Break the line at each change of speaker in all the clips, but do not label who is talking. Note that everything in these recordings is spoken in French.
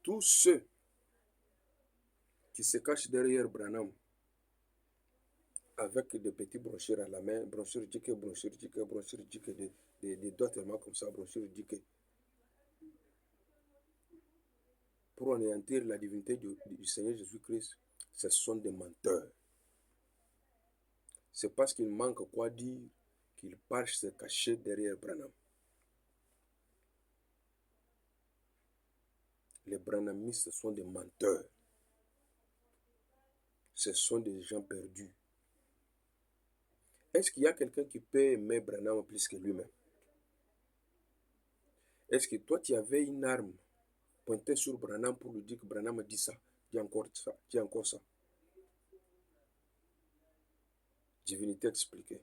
tous ceux qui se cachent derrière Branham avec des petits brochures à la main, brochures dike, des doigts tellement comme ça, brochures dike, pour anéantir la divinité du Seigneur Jésus-Christ, ce sont des menteurs. C'est parce qu'il manque quoi dire qu'ils partent se cacher derrière Branham. Les branhamistes sont des menteurs. Ce sont des gens perdus. Est-ce qu'il y a quelqu'un qui peut aimer Branham plus que lui-même? Est-ce que toi, tu avais une arme pointée sur Branham pour lui dire que Branham a dit ça, dit encore ça, dit encore ça? Divinité expliquée.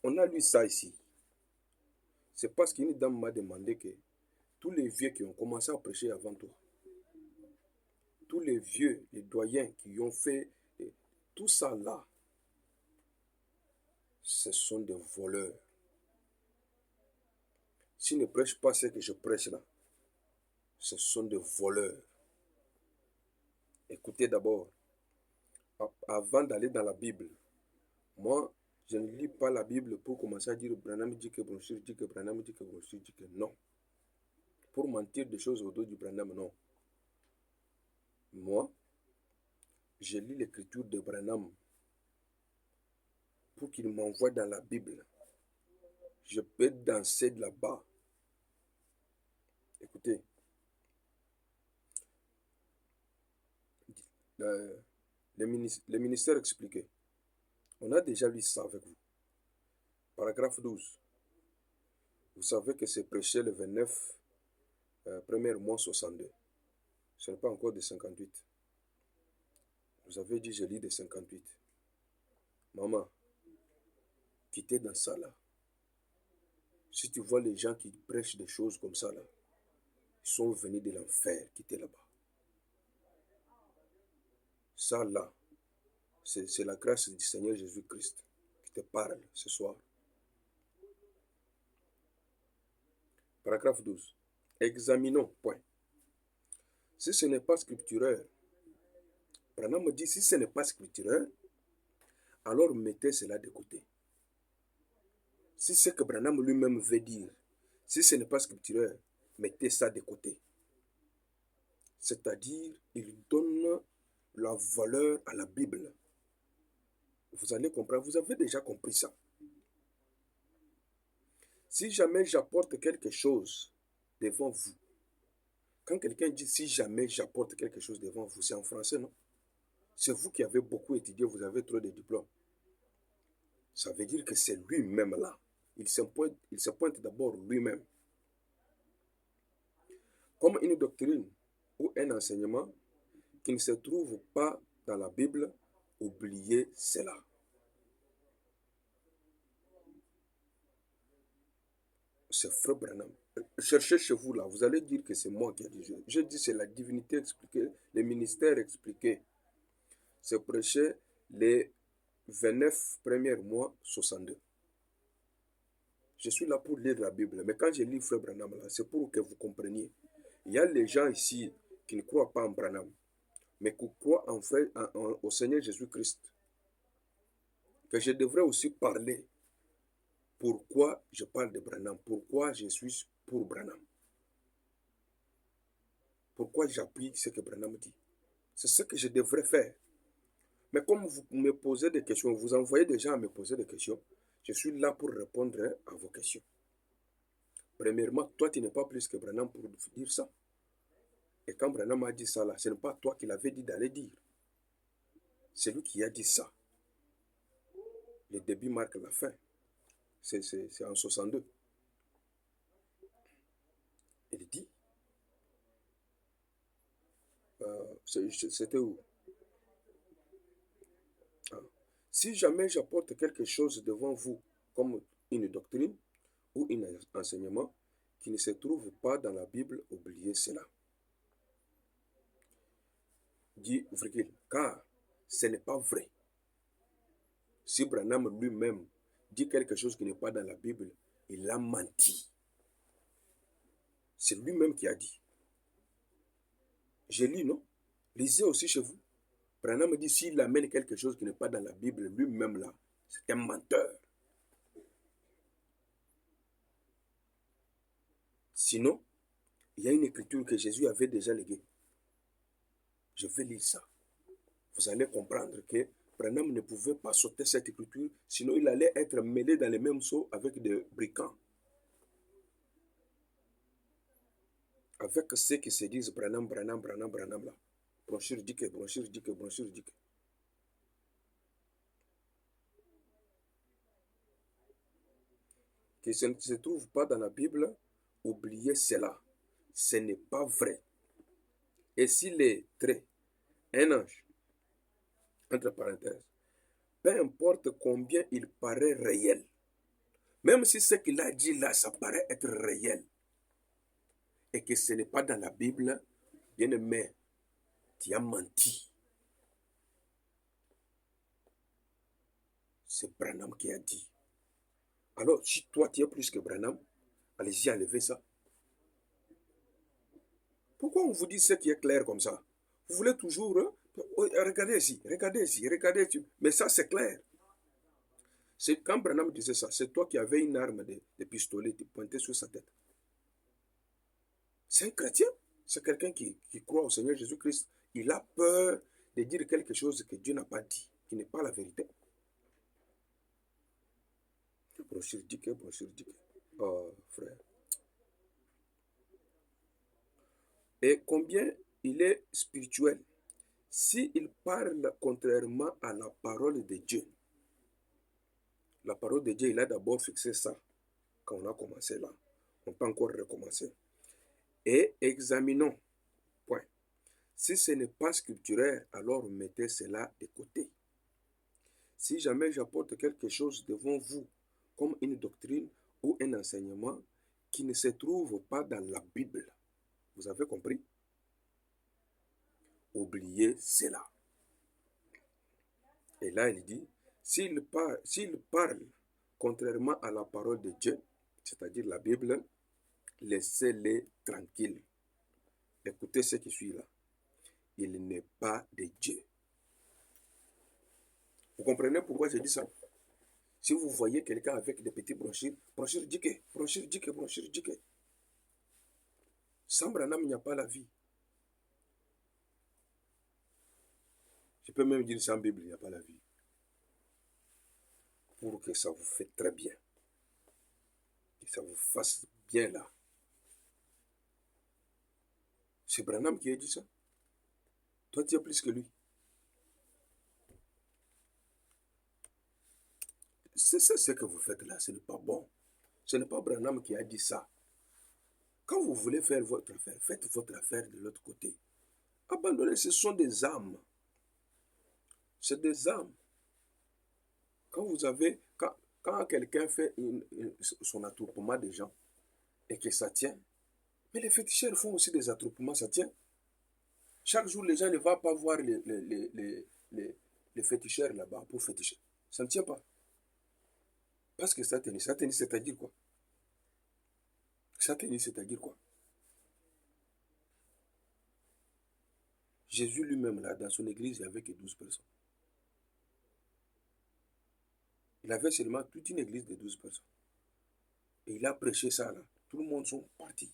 On a lu ça ici. C'est parce qu'une dame m'a demandé que tous les vieux qui ont commencé à prêcher avant toi, tous les vieux, les doyens qui ont fait tout ça là, ce sont des voleurs. S'ils ne prêchent pas ce que je prêche là, ce sont des voleurs. Écoutez d'abord, avant d'aller dans la Bible, moi, je ne lis pas la Bible pour commencer à dire Branham dit que Branham dit que Branham dit que Branham dit que non. Pour mentir des choses au dos du Branham, non. Moi, je lis l'écriture de Branham pour qu'il m'envoie dans la Bible. Je peux danser de là-bas. Écoutez, le ministère expliqué. On a déjà lu ça avec vous. Paragraphe 12. Vous savez que c'est prêché le 29 premier mois 62. Ce n'est pas encore de 58. Vous avez dit, je lis de 58. Maman, quittez dans ça là. Si tu vois les gens qui prêchent des choses comme ça là, ils sont venus de l'enfer, quittez là-bas. Ça là, c'est la grâce du Seigneur Jésus-Christ qui te parle ce soir. Paragraphe 12. Examinons, point. Si ce n'est pas scripturaire, Branham me dit, si ce n'est pas scripturaire, alors mettez cela de côté. Si c'est ce que Branham lui-même veut dire, si ce n'est pas scripturaire, mettez ça de côté. C'est-à-dire, il donne la valeur à la Bible. Vous allez comprendre, vous avez déjà compris ça. Si jamais j'apporte quelque chose devant vous, quand quelqu'un dit si jamais j'apporte quelque chose devant vous, c'est en français, non? C'est vous qui avez beaucoup étudié, vous avez trop de diplômes. Ça veut dire que c'est lui-même là. Il se pointe d'abord lui-même. Comme une doctrine ou un enseignement qui ne se trouve pas dans la Bible, oubliez cela. C'est Frère Branham. Cherchez chez vous là, vous allez dire que c'est moi qui ai dit. Je dis c'est la divinité expliquée, le ministère expliqué. C'est prêché les 29 premiers mois 62. Je suis là pour lire la Bible, mais quand je lis Frère Branham là, c'est pour que vous compreniez. Il y a les gens ici qui ne croient pas en Branham, mais qui croient au Seigneur Jésus-Christ. Que je devrais aussi parler. Pourquoi je parle de Branham? Pourquoi je suis pour Branham? Pourquoi j'appuie ce que Branham dit? C'est ce que je devrais faire. Mais comme vous me posez des questions, vous envoyez des gens à me poser des questions, je suis là pour répondre à vos questions. Premièrement, toi, tu n'es pas plus que Branham pour dire ça. Et quand Branham a dit ça là, ce n'est pas toi qui l'avais dit d'aller dire. C'est lui qui a dit ça. Le début marque la fin. C'est en 62. Il dit, c'était où? Si jamais j'apporte quelque chose devant vous comme une doctrine ou un enseignement qui ne se trouve pas dans la Bible, oubliez cela. Dit, car ce n'est pas vrai. Si Branham lui-même dit quelque chose qui n'est pas dans la Bible, il a menti. C'est lui-même qui a dit. J'ai lu, non? Lisez aussi chez vous. Branham me dit, s'il amène quelque chose qui n'est pas dans la Bible, lui-même là, c'est un menteur. Sinon, il y a une écriture que Jésus avait déjà léguée. Je vais lire ça. Vous allez comprendre que Branham ne pouvait pas sauter cette écriture, sinon il allait être mêlé dans les mêmes seaux avec des brigands. Avec ceux qui se disent Branham là. Brochure dit que. Que ce ne se trouve pas dans la Bible, oubliez cela. Ce n'est pas vrai. Et s'il est très un ange, entre parenthèses, peu importe combien il paraît réel, même si ce qu'il a dit là, ça paraît être réel, et que ce n'est pas dans la Bible, bien-aimé, tu as menti. C'est Branham qui a dit. Alors, si toi tu es plus que Branham, allez-y, enlevez ça. Pourquoi on vous dit ce qui est clair comme ça? Vous voulez toujours, regardez ici, regardez ici. Mais ça, c'est clair. C'est quand Branham disait ça, c'est toi qui avais une arme de pistolet, tu pointais sur sa tête. C'est un chrétien. C'est quelqu'un qui croit au Seigneur Jésus-Christ. Il a peur de dire quelque chose que Dieu n'a pas dit, qui n'est pas la vérité. Brochure dit que. Oh, frère. Et combien il est spirituel. S'il parle contrairement à la parole de Dieu, la parole de Dieu, il a d'abord fixé ça quand on a commencé là. On peut encore recommencer. Et examinons. Point. Si ce n'est pas scripturaire, alors mettez cela de côté. Si jamais j'apporte quelque chose devant vous, comme une doctrine ou un enseignement qui ne se trouve pas dans la Bible, vous avez compris? Oubliez cela. Et là, il dit, s'il parle contrairement à la parole de Dieu, c'est-à-dire la Bible, laissez-les tranquilles. Écoutez ce qui suit là. Il n'est pas de Dieu. Vous comprenez pourquoi j'ai dit ça? Si vous voyez quelqu'un avec des petits brochures, brochure dit que. Sans Branham, il n'y a pas la vie. Je peux même dire sans Bible, il n'y a pas la vie. Pour que ça vous fait très bien. Que ça vous fasse bien là. C'est Branham qui a dit ça. Toi, tu es plus que lui. C'est ce que vous faites là, ce n'est pas bon. Ce n'est pas Branham qui a dit ça. Quand vous voulez faire votre affaire, faites votre affaire de l'autre côté. Abandonnez, ce sont des âmes. C'est des âmes. Quand vous avez, quand quelqu'un fait son attroupement de gens et que ça tient, mais les féticheurs font aussi des attroupements, ça tient. Chaque jour, les gens ne vont pas voir les féticheurs là-bas pour féticher. Ça ne tient pas. Parce que ça tenait, c'est-à-dire quoi? Ça tenait, c'est-à-dire quoi? Jésus lui-même, là, dans son église, il n'y avait que 12 personnes. Il avait seulement toute une église de 12 personnes. Et il a prêché ça, là. Tout le monde sont partis.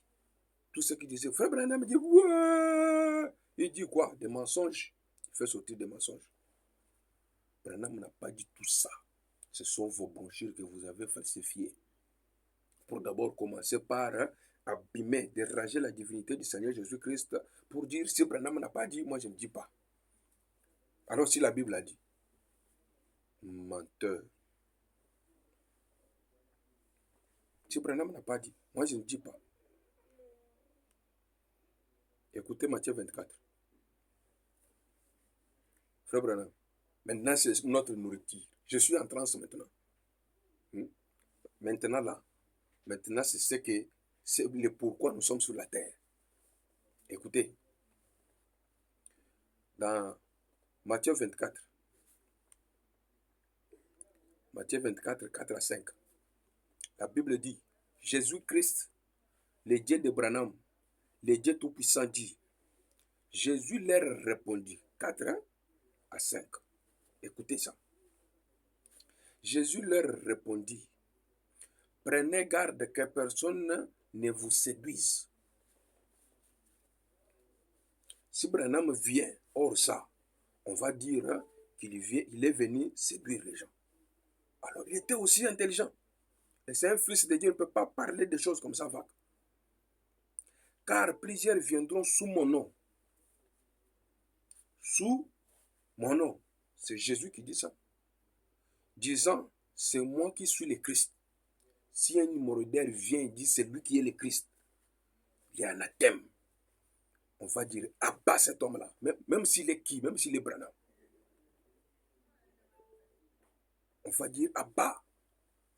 Tout ceux qui disaient, Frère Branham dit, ouais! Il dit quoi? Des mensonges. Il fait sortir des mensonges. Branham n'a pas dit tout ça. Ce sont vos brochures que vous avez falsifiées. Pour d'abord commencer par abîmer, déranger la divinité du Seigneur Jésus-Christ pour dire, si Branham n'a pas dit, moi je ne dis pas. Alors si la Bible a dit, menteur. Si Branham n'a pas dit, moi je ne dis pas. Écoutez Matthieu 24. Frère Branham, maintenant c'est notre nourriture. Je suis en transe maintenant. Maintenant là, maintenant c'est le pourquoi nous sommes sur la terre. Écoutez, dans Matthieu 24, 4 à 5, la Bible dit, Jésus-Christ le Dieu de Branham, le Dieu Tout-Puissant dit, Jésus leur répondit, 4 à 5. Écoutez ça. Jésus leur répondit, prenez garde que personne ne vous séduise. Si Branham vient hors ça, on va dire qu'il est venu séduire les gens. Alors, il était aussi intelligent. Et c'est un fils de Dieu, il ne peut pas parler de choses comme ça vagues. Car plusieurs viendront sous mon nom. Sous mon nom. C'est Jésus qui dit ça. Disant, c'est moi qui suis le Christ. Si un hémorroïdaire vient et dit, c'est lui qui est le Christ, il y a un anathème. On va dire, abat cet homme-là. Même s'il est qui, même s'il est Branham. On va dire, abat.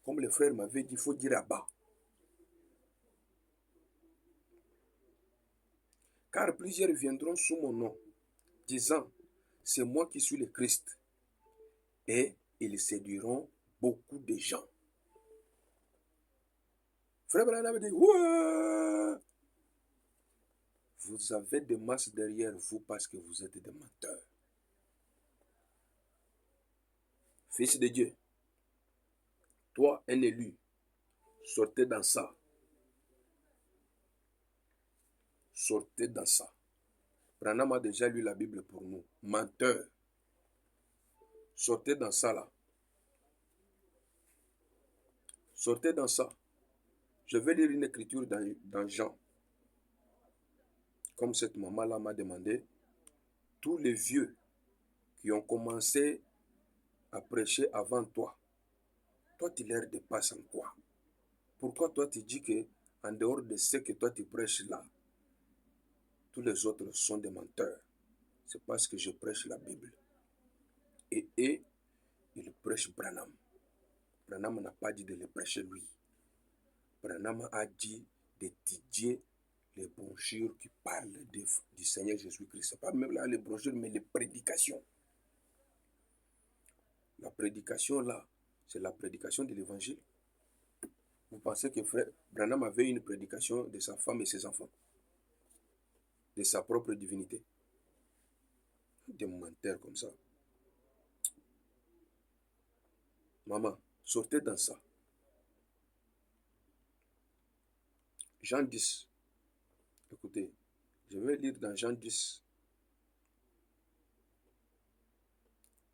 Comme le frère m'avait dit, il faut dire abat. Car plusieurs viendront sous mon nom, disant, c'est moi qui suis le Christ. Et ils séduiront beaucoup de gens. Frère Branham dit, ouais! Vous avez des masses derrière vous parce que vous êtes des menteurs. Fils de Dieu, toi, un élu, sortez dans ça. Sortez dans ça. Branham a déjà lu la Bible pour nous. Menteur. Sortez dans ça là. Sortez dans ça. Je vais lire une écriture dans Jean. Comme cette maman-là m'a demandé, tous les vieux qui ont commencé à prêcher avant toi, toi tu leur dépasses en quoi? Pourquoi toi tu dis que en dehors de ce que toi tu prêches là, tous les autres sont des menteurs? C'est parce que je prêche la Bible. Et eux, ils prêchent Branham. Branham n'a pas dit de le prêcher lui. Branham a dit d'étudier les brochures qui parlent du Seigneur Jésus-Christ. Ce n'est pas même là les brochures, mais les prédications. La prédication là, c'est la prédication de l'évangile. Vous pensez que frère Branham avait une prédication de sa femme et ses enfants, de sa propre divinité? Des menteurs comme ça. Maman, sortez dans ça. Jean 10. Écoutez, je vais lire dans Jean 10.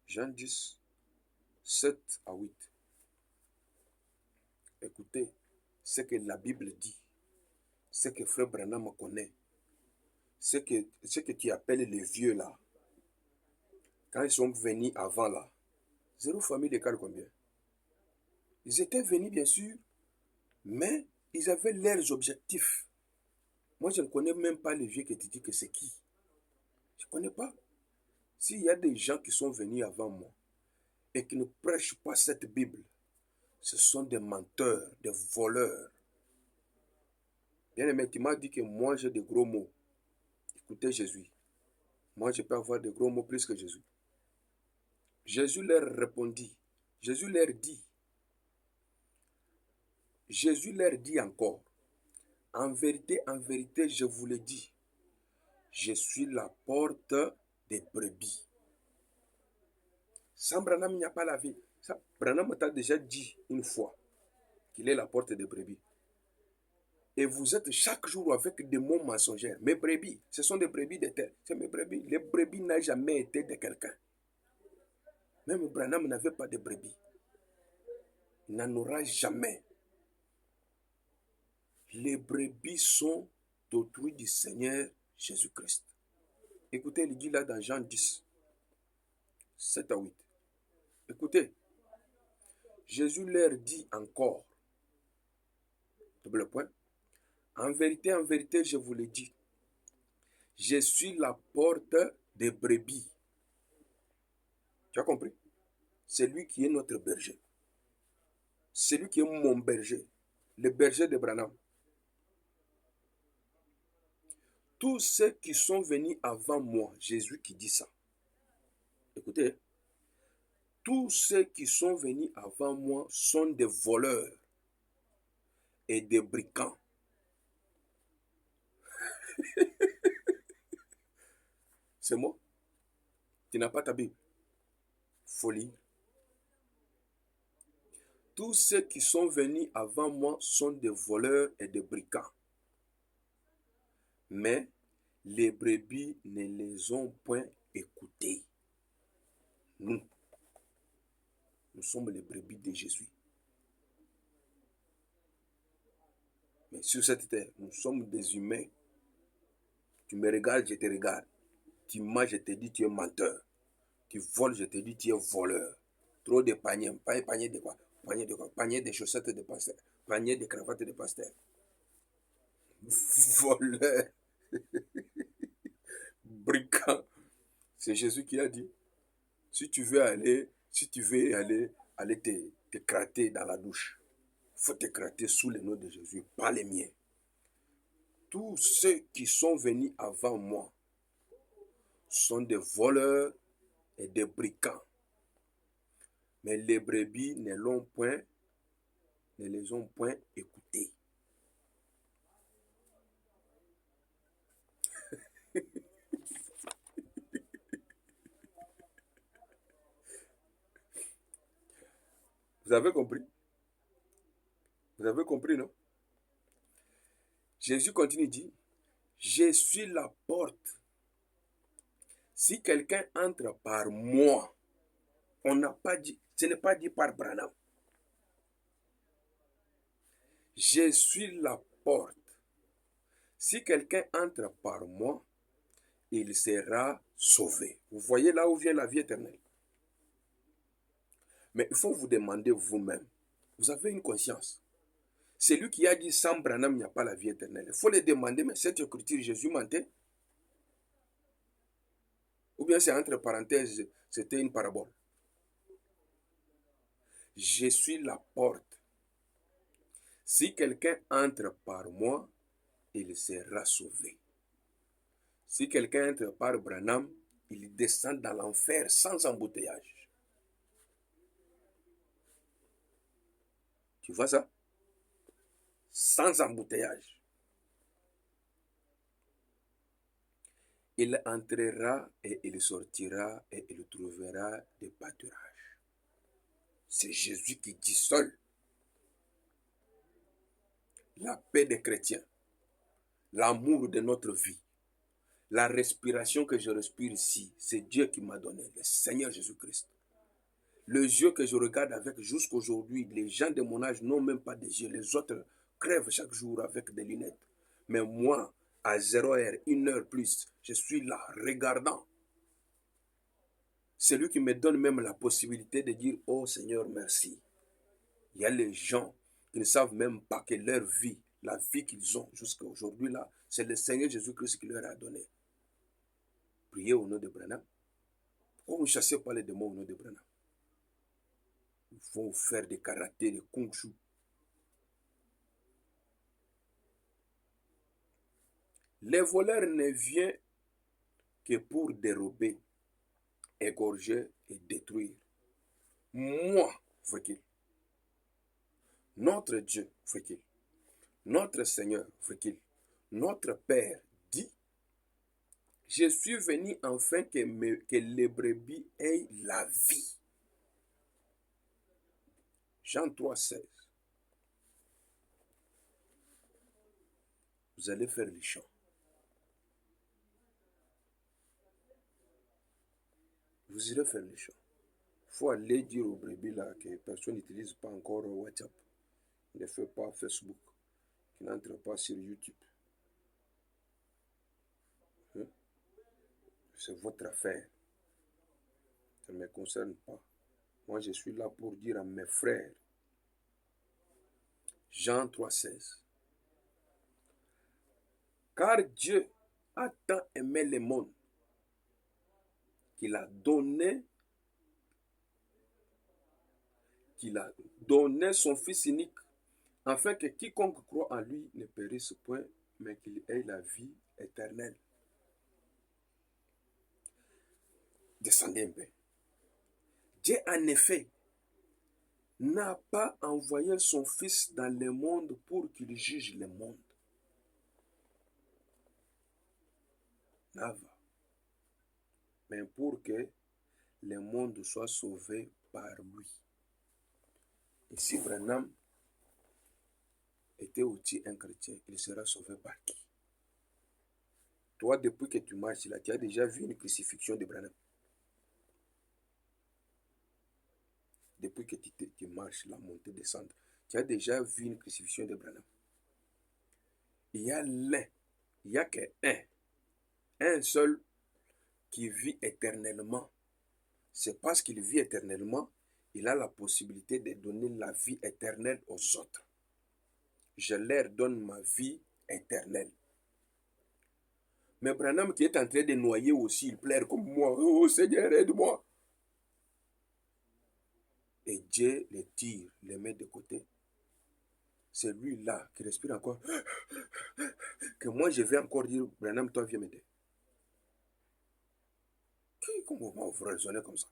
Jean 10, 7 à 8. Écoutez ce que la Bible dit, ce que frère Branham connaît, ce que tu appelles les vieux là. Quand ils sont venus avant là, 0 famille d'écart combien? Ils étaient venus bien sûr, mais ils avaient leurs objectifs. Moi je ne connais même pas les vieux que tu dis que c'est qui. Je ne connais pas. S'il y a des gens qui sont venus avant moi et qui ne prêchent pas cette Bible, ce sont des menteurs, des voleurs. Bien aimé, tu m'as dit que moi j'ai des gros mots. Écoutez Jésus. Moi je peux avoir des gros mots plus que Jésus. Jésus leur répondit. Jésus leur dit encore, en vérité, je vous le dis, je suis la porte des brebis. Sans Branham, il n'y a pas la vie. Ça, Branham t'a déjà dit une fois qu'il est la porte des brebis. Et vous êtes chaque jour avec des mots mensongers. Mes brebis, ce sont des brebis de terre. C'est mes brebis. Les brebis n'ont jamais été de quelqu'un. Même Branham n'avait pas de brebis. Il n'en aura jamais. Les brebis sont d'autrui du Seigneur Jésus-Christ. Écoutez, il dit là dans Jean 10, 7 à 8. Écoutez, Jésus leur dit encore, double point, en vérité, je vous le dis, je suis la porte des brebis. Tu as compris? C'est lui qui est notre berger. C'est lui qui est mon berger, le berger de Branham. Tous ceux qui sont venus avant moi, Jésus qui dit ça. Écoutez, tous ceux qui sont venus avant moi sont des voleurs et des brigands. C'est moi. Tu n'as pas ta Bible. Faut lire. Tous ceux qui sont venus avant moi sont des voleurs et des brigands. Mais les brebis ne les ont point écoutés. Nous sommes les brebis de Jésus. Mais sur cette terre, nous sommes des humains. Tu me regardes, je te regarde. Tu manges, je te dis, tu es menteur. Tu voles, je te dis, tu es voleur. Trop de paniers. Panier de quoi? Panier de quoi? Panier de chaussettes de pasteur. Panier de cravates de pasteur. Voleur. Brigand. C'est Jésus qui a dit, si tu veux aller te gratter dans la douche, il faut te gratter sous le nom de Jésus, pas les miens. Tous ceux qui sont venus avant moi sont des voleurs et des brigands. Mais les brebis ne les ont point écoutés. Vous avez compris? Vous avez compris, non? Jésus continue, dit, je suis la porte. Si quelqu'un entre par moi, on n'a pas dit, ce n'est pas dit par Branham. Je suis la porte. Si quelqu'un entre par moi, il sera sauvé. Vous voyez là où vient la vie éternelle. Mais il faut vous demander vous-même. Vous avez une conscience. C'est lui qui a dit sans Branham, il n'y a pas la vie éternelle. Il faut le demander, mais cette écriture, Jésus mentait? Ou bien c'est entre parenthèses, c'était une parabole. Je suis la porte. Si quelqu'un entre par moi, il sera sauvé. Si quelqu'un entre par Branham, il descend dans l'enfer sans embouteillage. Tu vois ça? Sans embouteillage. Il entrera et il sortira et il trouvera des pâturages. C'est Jésus qui dit seul. La paix des chrétiens, l'amour de notre vie, la respiration que je respire ici, c'est Dieu qui m'a donné, le Seigneur Jésus-Christ. Les yeux que je regarde avec jusqu'à aujourd'hui, les gens de mon âge n'ont même pas des yeux. Les autres crèvent chaque jour avec des lunettes. Mais moi, à 0h, 1h plus, je suis là, regardant. C'est lui qui me donne même la possibilité de dire, oh Seigneur, merci. Il y a les gens qui ne savent même pas que leur vie, la vie qu'ils ont jusqu'à aujourd'hui, là, c'est le Seigneur Jésus-Christ qui leur a donné. Priez au nom de Branham. Pourquoi vous ne chassez pas les démons au nom de Branham? Ils vont faire des karatés, des kung fu. Les voleurs ne viennent que pour dérober, égorger et détruire. Moi, veut-il. Notre Dieu, veut-il. Notre Seigneur, veut-il. Notre Père dit, je suis venu afin que les brebis aient la vie. Jean 3, 16. Vous allez faire les chants. Vous irez faire les chants. Il faut aller dire aux brebis là que personne n'utilise pas encore WhatsApp, ne fait pas Facebook, qui n'entre pas sur YouTube. Hein? C'est votre affaire. Ça ne me concerne pas. Moi, je suis là pour dire à mes frères. Jean 3, 16. Car Dieu a tant aimé le monde qu'il a donné son Fils unique, afin que quiconque croit en lui ne périsse point, mais qu'il ait la vie éternelle. Descendez un peu. Dieu, en effet, n'a pas envoyé son Fils dans le monde pour qu'il juge le monde, Nava. Mais pour que le monde soit sauvé par lui. Et si Branham était aussi un chrétien, il sera sauvé par qui? Toi, depuis que tu marches là, tu as déjà vu une crucifixion de Branham. Depuis que tu marches la montée, descendre, tu as déjà vu une crucifixion de Branham. Il y a l'un, il n'y a un seul qui vit éternellement. C'est parce qu'il vit éternellement, il a la possibilité de donner la vie éternelle aux autres. Je leur donne ma vie éternelle. Mais Branham qui est en train de noyer aussi, il pleure comme moi. Oh Seigneur, aide-moi. Et Dieu les tire, les met de côté. C'est lui-là qui respire encore. Que moi je vais encore dire, Branham, toi viens m'aider. Comment vous raisonnez comme ça?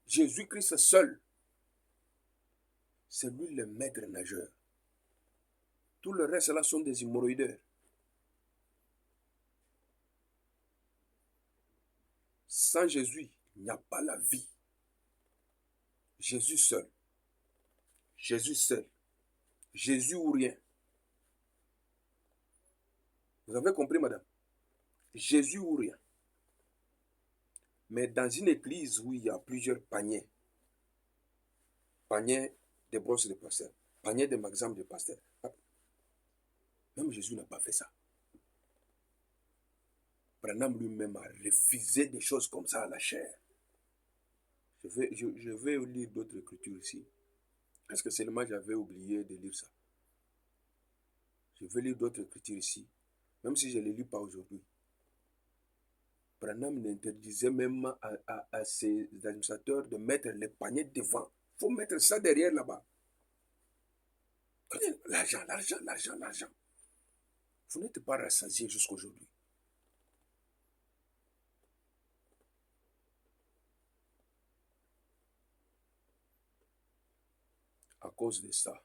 Jésus-Christ seul, c'est lui le maître nageur. Tout le reste là sont des hémorroïdeurs. Sans Jésus, il n'y a pas la vie. Jésus seul. Jésus seul. Jésus ou rien. Vous avez compris, madame? Jésus ou rien. Mais dans une église où il y a plusieurs paniers, panier de brosses de pasteur, panier de magasins de pasteur, même Jésus n'a pas fait ça. Branham lui-même a refusé des choses comme ça à la chair. Je vais lire d'autres écritures ici. Parce que seulement j'avais oublié de lire ça. Je vais lire d'autres écritures ici. Même si je ne les lis pas aujourd'hui. Branham n'interdisait même à ses administrateurs de mettre les paniers devant. Il faut mettre ça derrière là-bas. L'argent, l'argent, l'argent, l'argent. Vous n'êtes pas rassasié jusqu'à aujourd'hui. À cause de ça,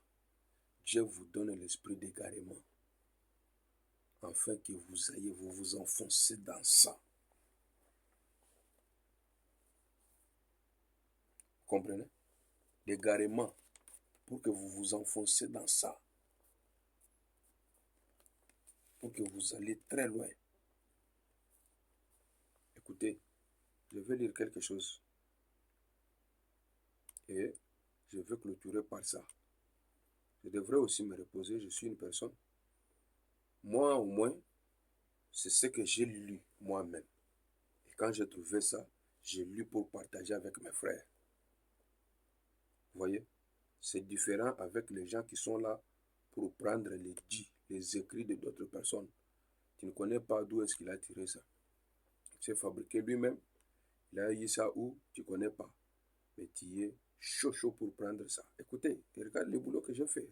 Dieu vous donne l'esprit d'égarement, afin que vous vous enfoncez dans ça. Comprenez? L'égarement, pour que vous vous enfoncez dans ça. Pour que vous allez très loin. Écoutez, je vais lire quelque chose. Et je vais clôturer par ça. Je devrais aussi me reposer, je suis une personne. Moi, au moins, c'est ce que j'ai lu moi-même. Et quand j'ai trouvé ça, j'ai lu pour partager avec mes frères. Vous voyez? C'est différent avec les gens qui sont là pour prendre les dits, les écrits de d'autres personnes. Tu ne connais pas d'où est-ce qu'il a tiré ça. Il s'est fabriqué lui-même. Il a eu ça où? Tu ne connais pas. Mais tu es chaud pour prendre ça. Écoutez, regarde le boulot que j'ai fait.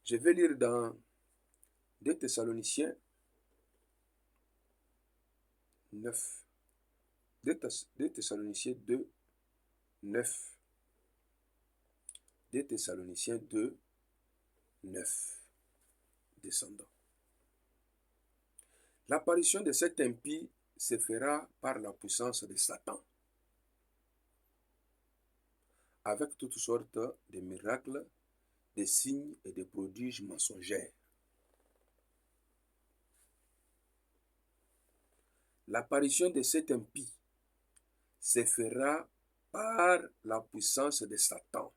Je vais lire dans 2 Thessaloniciens 9. 2 Thessaloniciens 2, 9. 2 Thessaloniciens 2, 9. Descendant. L'apparition de cet impie se fera par la puissance de Satan, avec toutes sortes de miracles, de signes et de prodiges mensongers. L'apparition de cet impie se fera par la puissance de Satan,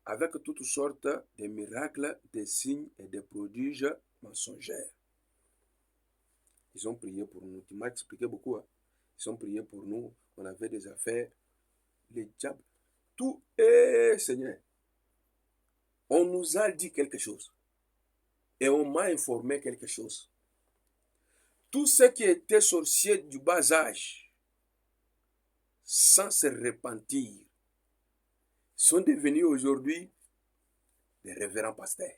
avec toutes sortes de miracles, de signes et de prodiges mensongers. Ils ont prié pour nous. Tu m'as expliqué beaucoup. Hein? Ils ont prié pour nous. On avait des affaires. Les diables. Tout est Seigneur. On nous a dit quelque chose. Et on m'a informé quelque chose. Tous ceux qui étaient sorciers du bas âge, sans se repentir, sont devenus aujourd'hui des révérends pasteurs.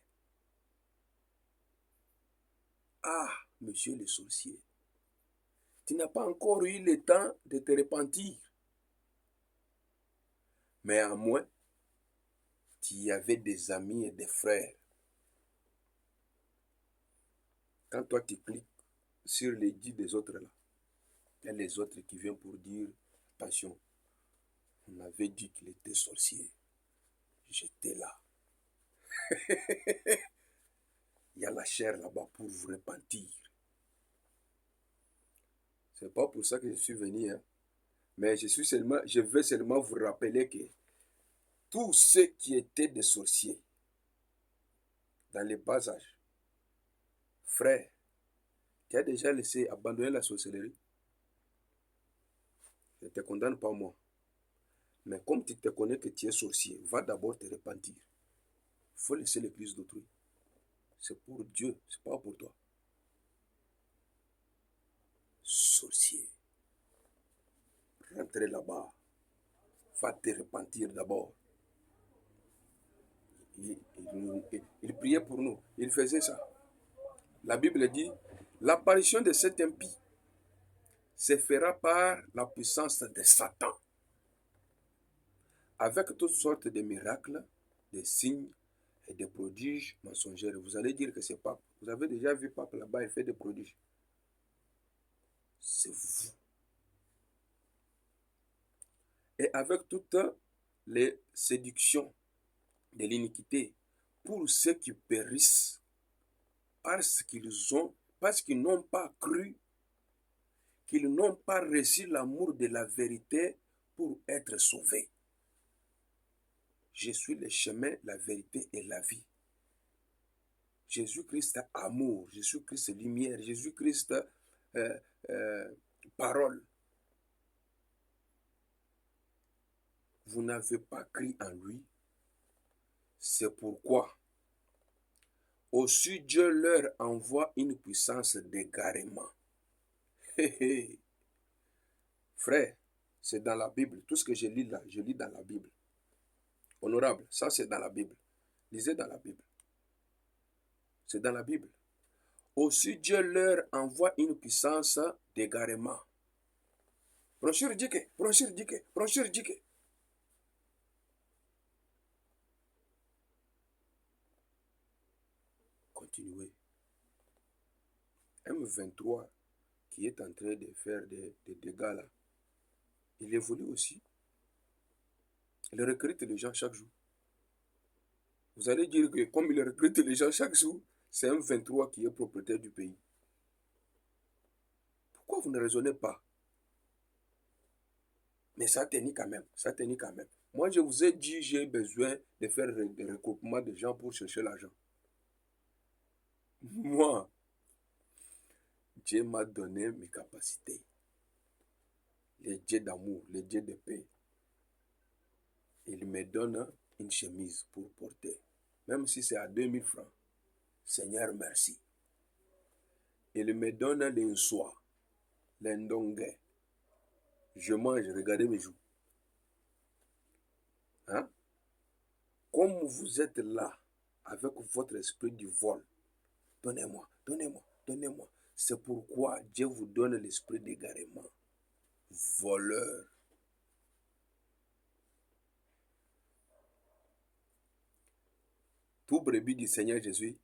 Ah, monsieur le sorcier, tu n'as pas encore eu le temps de te repentir. Mais à moins, tu y avais des amis et des frères Quand toi tu cliques sur les dits des autres là, il y a les autres qui viennent pour dire, attention, on avait dit qu'il était sorcier. J'étais là. Il y a la chair là-bas pour vous repentir. C'est pas pour ça que je suis venu, hein. Mais je vais seulement vous rappeler que tous ceux qui étaient des sorciers dans les bas âges, frère, tu as déjà laissé abandonner la sorcellerie. Je ne te condamne pas moi. Mais comme tu te connais que tu es sorcier, va d'abord te repentir. Il faut laisser l'église d'autrui. C'est pour Dieu, c'est pas pour toi. Sorcier. Rentrez là-bas. Va te repentir d'abord. Il priait pour nous. Il faisait ça. La Bible dit, l'apparition de cet impie se fera par la puissance de Satan, avec toutes sortes de miracles, des signes et des prodiges mensongers. Vous allez dire que c'est Pape. Vous avez déjà vu Pape là-bas, il fait des prodiges. C'est vous. Et avec toutes les séductions de l'iniquité pour ceux qui périssent parce qu'ils n'ont pas cru, qu'ils n'ont pas reçu l'amour de la vérité pour être sauvés. Je suis le chemin, la vérité et la vie. Jésus-Christ amour, Jésus-Christ lumière, Jésus-Christ parole. Vous n'avez pas cru en lui. C'est pourquoi aussi Dieu leur envoie une puissance d'égarement. Frère, c'est dans la Bible. Tout ce que je lis là, je lis dans la Bible. Honorable, ça c'est dans la Bible. Lisez dans la Bible. C'est dans la Bible. Aussi Dieu leur envoie une puissance d'égarement. Brochure dit que. Continuez. M23 qui est en train de faire des dégâts là, il évolue aussi. Il recrute les gens chaque jour. Vous allez dire que comme il recrute les gens chaque jour, c'est M23 qui est propriétaire du pays. Pourquoi vous ne raisonnez pas? Mais ça tenait quand même. Moi, je vous ai dit, j'ai besoin de faire des regroupements de gens pour chercher l'argent. Moi, Dieu m'a donné mes capacités. Les dieux d'amour, les dieux de paix. Il me donne une chemise pour porter. Même si c'est à 2000 francs. Seigneur, merci. Il me donne l'insoie, l'indongue. Je mange, regardez mes joues. Hein? Comme vous êtes là, avec votre esprit du vol, donnez-moi. C'est pourquoi Dieu vous donne l'esprit d'égarement. Voleur. Tout brebis du Seigneur Jésus,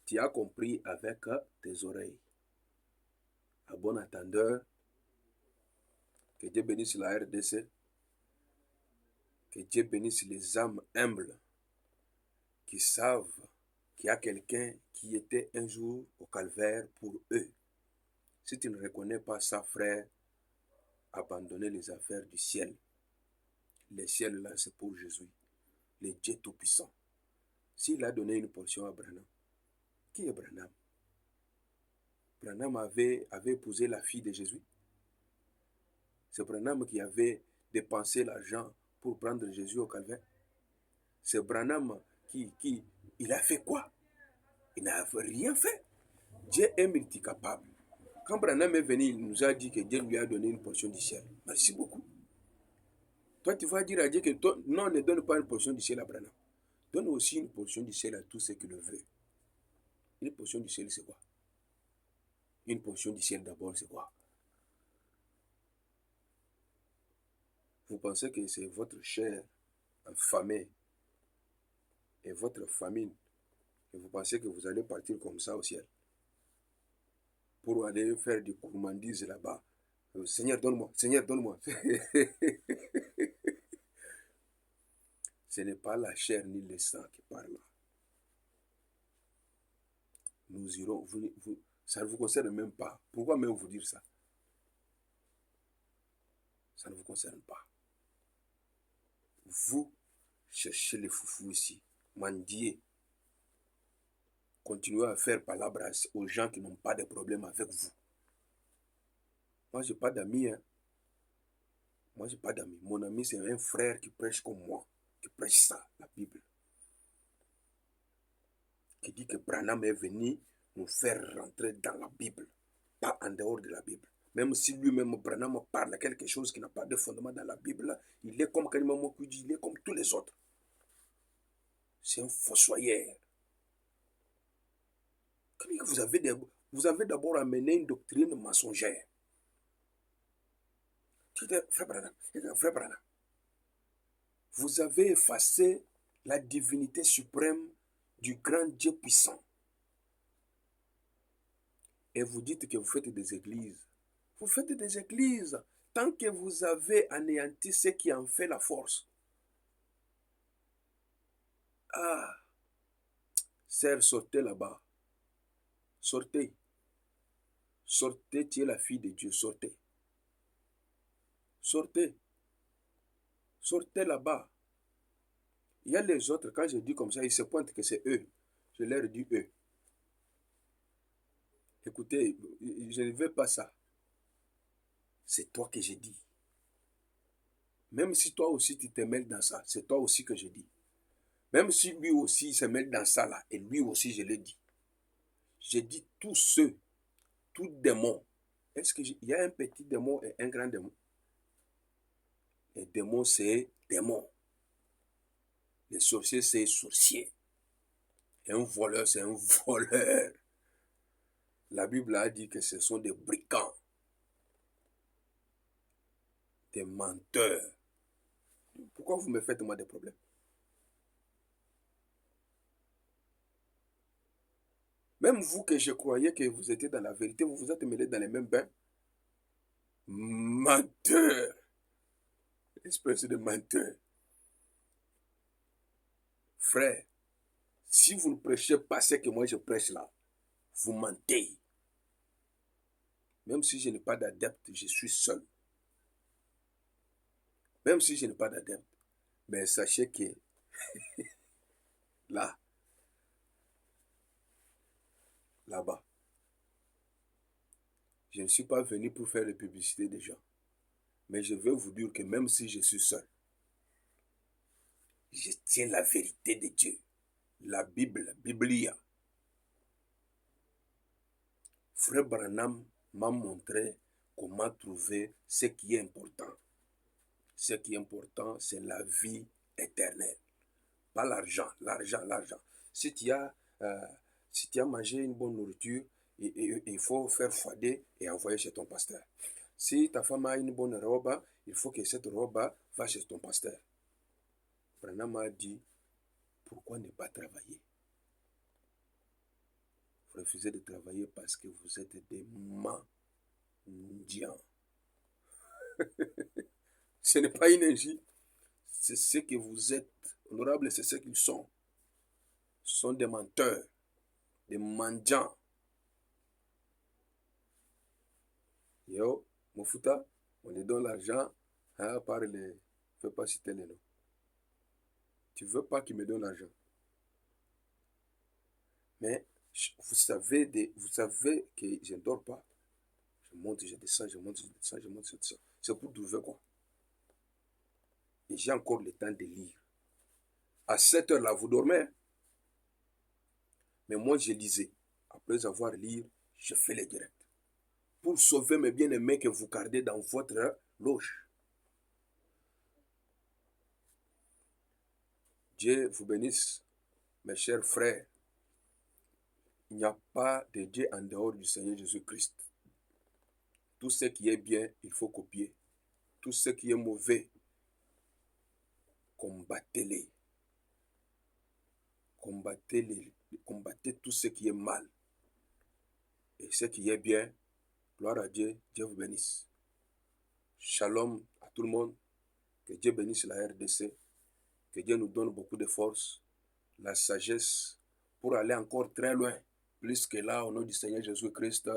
tu as compris avec tes oreilles. À bon entendeur, que Dieu bénisse la RDC, que Dieu bénisse les âmes humbles qui savent qu'il y a quelqu'un qui était un jour au calvaire pour eux. Si tu ne reconnais pas ça, frère, abandonnez les affaires du ciel. Le ciel là, c'est pour Jésus, le Dieu Tout-Puissant. S'il a donné une portion à Branham, qui est Branham? Branham avait épousé la fille de Jésus. C'est Branham qui avait dépensé l'argent pour prendre Jésus au calvaire. C'est Branham il a fait quoi? Il n'a rien fait. Dieu est multicapable. Quand Branham est venu, il nous a dit que Dieu lui a donné une portion du ciel. Merci beaucoup. Toi, tu vas dire à Dieu que non, ne donne pas une portion du ciel à Branham. Donne aussi une portion du ciel à tous ceux qui le veulent. Une portion du ciel, c'est quoi? Une portion du ciel d'abord, c'est quoi? Vous pensez que c'est votre chair affamée et votre famine, et vous pensez que vous allez partir comme ça au ciel. pour aller faire des gourmandises là-bas. Seigneur, donne-moi, Seigneur, donne-moi. Ce n'est pas la chair ni le sang qui parle. Nous irons, ça ne vous concerne même pas. Pourquoi même vous dire ça? Ça ne vous concerne pas. Vous cherchez les foufous ici, mendier. Continuez à faire palabres aux gens qui n'ont pas de problème avec vous. Moi, je n'ai pas d'amis. Hein. Moi, je n'ai pas d'amis. Mon ami, c'est un frère qui prêche comme moi, qui prêche ça, la Bible. Qui dit que Branham est venu nous faire rentrer dans la Bible, pas en dehors de la Bible. Même si lui-même, Branham, parle de quelque chose qui n'a pas de fondement dans la Bible, il est comme Kalima Mokoudi, il est comme tous les autres. C'est un fossoyeur. Vous avez d'abord amené une doctrine mensongère. Frère Branham, vous avez effacé la divinité suprême du grand Dieu puissant. Et vous dites que vous faites des églises. Vous faites des églises tant que vous avez anéanti ce qui en fait la force. Ah, sœur, sortez là-bas. Sortez. Sortez, tu es la fille de Dieu, sortez. Sortez. Sortez là-bas. Il y a les autres, quand je dis comme ça, ils se pointent que c'est eux. Je leur dis eux. Écoutez, je ne veux pas ça. C'est toi que j'ai dit. Même si toi aussi tu te mêles dans ça, c'est toi aussi que je dis. Même si lui aussi se mêle dans ça là, et lui aussi je l'ai dit. J'ai dit tous ceux, tout démon. Est-ce qu'il y a un petit démon et un grand démon? Les démons, c'est démons. Les sorciers, c'est sorciers. Et un voleur, c'est un voleur. La Bible a dit que ce sont des brigands, des menteurs. Pourquoi vous me faites moi des problèmes? Même vous que je croyais que vous étiez dans la vérité, vous vous êtes mêlés dans les mêmes bains. Menteur. Espèce de menteur. Frère, si vous ne prêchez pas ce que moi je prêche là, vous mentez. Même si je n'ai pas d'adepte, je suis seul. Même si je n'ai pas d'adepte, mais sachez que là-bas, je ne suis pas venu pour faire la publicité des gens. Mais je veux vous dire que même si je suis seul, je tiens la vérité de Dieu. La Bible, Biblia. Frère Branham m'a montré comment trouver ce qui est important. Ce qui est important, c'est la vie éternelle. Pas l'argent, l'argent. Si tu as mangé une bonne nourriture, il faut faire fader et envoyer chez ton pasteur. Si ta femme a une bonne robe, il faut que cette robe va chez ton pasteur. Branham a dit, pourquoi ne pas travailler? Vous refusez de travailler parce que vous êtes des mendiants. Ce n'est pas une injure. C'est ce que vous êtes. Honorable, c'est ce qu'ils sont. Ce sont des menteurs, des mendiants. Yo, Mofuta, on lui donne l'argent, hein, par les... ne fais pas citer les noms. Tu ne veux pas qu'il me donne l'argent. Mais vous savez que je ne dors pas. Je monte, je descends, je monte, je descends, je monte, je descends. C'est pour trouver quoi? Et j'ai encore le temps de lire. À 7 heures là, vous dormez. Mais moi, je lisais. Après avoir lu, je fais les directs. Pour sauver mes bien-aimés que vous gardez dans votre loge. Dieu vous bénisse, mes chers frères. Il n'y a pas de Dieu en dehors du Seigneur Jésus-Christ. Tout ce qui est bien, il faut copier. Tout ce qui est mauvais, combattez-les. Combattez tout ce qui est mal. Et ce qui est bien, gloire à Dieu, Dieu vous bénisse. Shalom à tout le monde. Que Dieu bénisse la RDC. Que Dieu nous donne beaucoup de force, la sagesse pour aller encore très loin, plus que là, au nom du Seigneur Jésus-Christ.